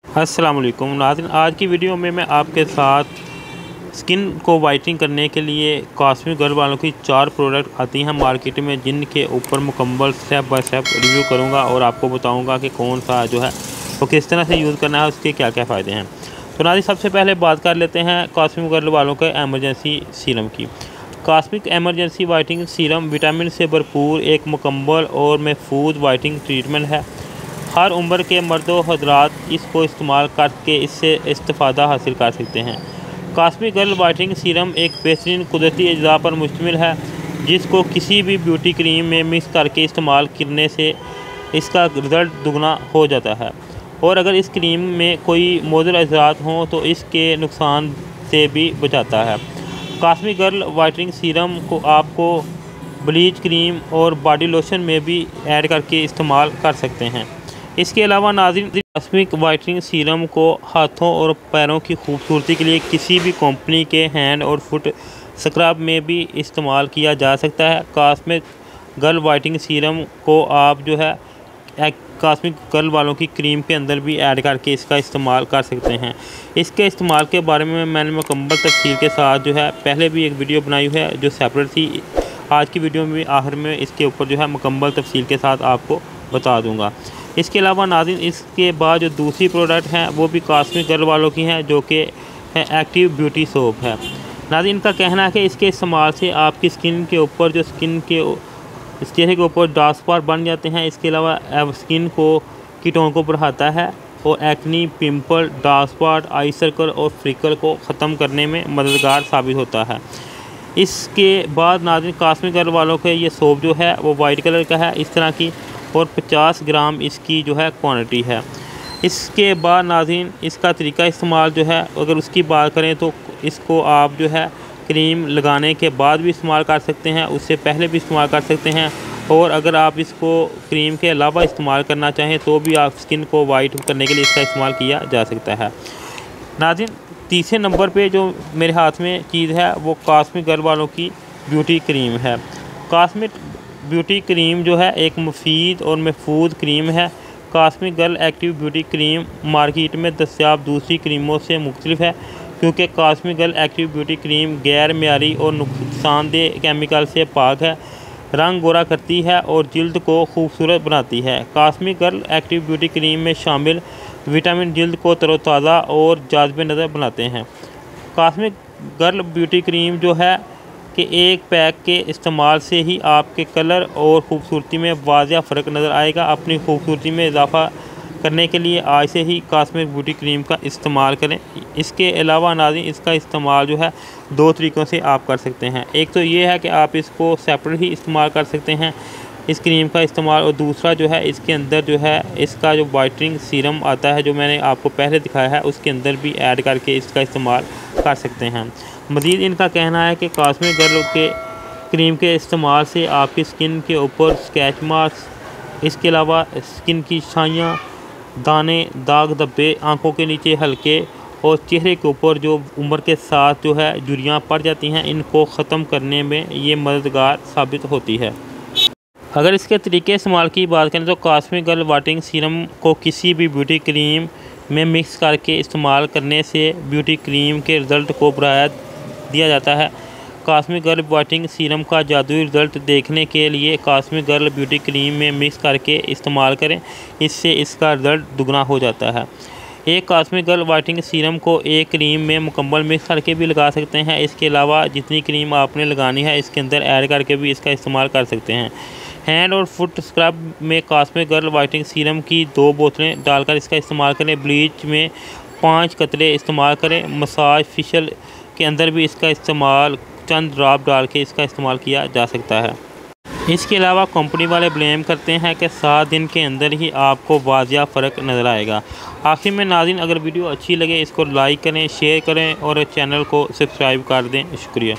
अस्सलाम वालेकुम नाज़रीन, आज की वीडियो में मैं आपके साथ स्किन को वाइटनिंग करने के लिए कॉस्मिक गर्ल वालों की 4 प्रोडक्ट आती हैं मार्केट में, जिनके ऊपर मुकम्मल स्टेप बाय स्टेप रिव्यू करूंगा और आपको बताऊंगा कि कौन सा जो है वो किस तरह से यूज़ करना है, उसके क्या क्या फ़ायदे हैं। तो नाज़रीन, सबसे पहले बात कर लेते हैं कॉस्मिक गर्ल वालों के एमरजेंसी सीरम की। Cosmic emergency whitening serum vitamin से भरपूर एक मुकम्मल और महफूज वाइटनिंग ट्रीटमेंट है। हर उम्र के मर्द व हज़रात इसको इस्तेमाल करके इससे इस्तिफ़ादा हासिल कर सकते हैं। कॉस्मिक गर्ल वाइटनिंग सीरम एक बेहतरीन कुदरती अज्जा पर मुश्तमिल है, जिसको किसी भी ब्यूटी क्रीम में मिक्स करके इस्तेमाल करने से इसका रिज़ल्ट दुगना हो जाता है। और अगर इस क्रीम में कोई मुज़र अज़रात हों तो इसके नुकसान से भी बचाता है। कॉस्मिक गर्ल वाइटनिंग सीरम को आपको ब्लीच क्रीम और बॉडी लोशन में भी ऐड करके इस्तेमाल कर सकते हैं। इसके अलावा नाज़रीन, कॉस्मिक वाइटनिंग सीरम को हाथों और पैरों की खूबसूरती के लिए किसी भी कंपनी के हैंड और फुट स्क्रब में भी इस्तेमाल किया जा सकता है। कॉस्मिक गर्ल वाइटनिंग सीरम को आप जो है कॉस्मिक गर्ल वालों की क्रीम के अंदर भी ऐड करके इसका इस्तेमाल कर सकते हैं। इसके इस्तेमाल के बारे में मैंने मुकम्मल तफसील के साथ जो है पहले भी एक वीडियो बनाई है जो सेपरेट थी। आज की वीडियो में आखिर में इसके ऊपर जो है मुकम्मल तफसील के साथ आपको बता दूँगा। इसके अलावा नाज़रीन, इसके बाद जो दूसरी प्रोडक्ट हैं वो भी कॉस्मिक गर्ल वालों की हैं, जो कि एक्टिव ब्यूटी सोप है। नाज़रीन, इनका कहना है कि इसके इस्तेमाल से आपकी स्किन के ऊपर जो चेहरे के ऊपर डार्क स्पॉट बन जाते हैं। इसके अलावा स्किन की टोन को बढ़ाता है और एक्नी, पिंपल, डार्क स्पॉट, आई सर्कल और फ्रिकल को ख़त्म करने में मददगार साबित होता है। इसके बाद नाज़रीन, कॉस्मिक गर्ल वालों के ये सोप जो है वो वाइट कलर का है इस तरह की, और 50 ग्राम इसकी जो है क्वांटिटी है। इसके बाद नाज़रीन, इसका तरीका इस्तेमाल जो है अगर उसकी बात करें तो इसको आप जो है क्रीम लगाने के बाद भी इस्तेमाल कर सकते हैं, उससे पहले भी इस्तेमाल कर सकते हैं, और अगर आप इसको क्रीम के अलावा इस्तेमाल करना चाहें तो भी आप स्किन को वाइट करने के लिए इसका इस्तेमाल किया जा सकता है। नाज़रीन, तीसरे नंबर पे जो मेरे हाथ में चीज़ है वो कॉस्मिक गर्ल वालों की ब्यूटी क्रीम है। कॉस्मिक ब्यूटी क्रीम जो है एक मुफीद और महफूज क्रीम है। Cosmic girl active beauty cream market में दस्तयाब दूसरी क्रीमों से मुख्तलिफ है, क्योंकि cosmic girl active beauty cream गैर मेयारी और नुकसानदेह केमिकल से पाक है, रंग गोरा करती है और जल्द को खूबसूरत बनाती है। Cosmic girl active beauty cream में शामिल विटामिन जल्द को तरोताज़ा और जाज़ब नज़र बनाते हैं। कॉस्मिक गर्ल ब्यूटी क्रीम जो है कि एक पैक के इस्तेमाल से ही आपके कलर और ख़ूबसूरती में वाज़िया फ़र्क नज़र आएगा। अपनी खूबसूरती में इजाफ़ा करने के लिए आज से ही कॉस्मिक ब्यूटी क्रीम का इस्तेमाल करें। इसके अलावा नाज़रीन, इसका इस्तेमाल जो है 2 तरीक़ों से आप कर सकते हैं। एक तो ये है कि आप इसको सेपरेट ही इस्तेमाल कर सकते हैं इस क्रीम का इस्तेमाल, और दूसरा जो है इसके अंदर जो है इसका जो वाइटनिंग सीरम आता है जो मैंने आपको पहले दिखाया है उसके अंदर भी ऐड करके इसका इस्तेमाल कर सकते हैं। मज़ीद इनका कहना है कि कॉस्मिक गर्ल के क्रीम के इस्तेमाल से आपकी स्किन के ऊपर स्क्रैच मार्क्स, इसके अलावा स्किन की छाइयाँ, दाने, दाग धब्बे, आँखों के नीचे हल्के और चेहरे के ऊपर जो उम्र के साथ जो है झुर्रियाँ पड़ जाती हैं, इनको ख़त्म करने में ये मददगार साबित होती है। अगर इसके तरीके इस्तेमाल की बात करें तो कॉस्मिक गर्ल वाइटनिंग सीरम को किसी भी ब्यूटी क्रीम में मिक्स करके इस्तेमाल करने से ब्यूटी क्रीम के रिज़ल्ट को बढ़ाया दिया जाता है। कॉस्मिक गर्ल वाइटनिंग सीरम का जादुई रिज़ल्ट देखने के लिए कॉस्मिक गर्ल ब्यूटी क्रीम में मिक्स करके इस्तेमाल करें, इससे इसका रिज़ल्ट दुगना हो जाता है। एक कॉस्मिक गर्ल वाइटनिंग सीरम को एक क्रीम में मुकम्मल मिक्स करके भी लगा सकते हैं। इसके अलावा जितनी क्रीम आपने लगानी है इसके अंदर ऐड करके भी इसका इस्तेमाल कर सकते हैं। हैंड और फुट स्क्रब में कॉस्मिक गर्ल वाइटनिंग सीरम की 2 बोतलें डालकर इसका इस्तेमाल करें। ब्लीच में 5 कतरे इस्तेमाल करें। मसाज फेशियल के अंदर भी इसका इस्तेमाल चंद ड्रॉप डाल के इसका इस्तेमाल किया जा सकता है। इसके अलावा कंपनी वाले ब्लेम करते हैं कि 7 दिन के अंदर ही आपको वाज़िया फ़र्क नज़र आएगा। आखिर में नाज़रीन, अगर वीडियो अच्छी लगे इसको लाइक करें, शेयर करें और चैनल को सब्सक्राइब कर दें। शुक्रिया।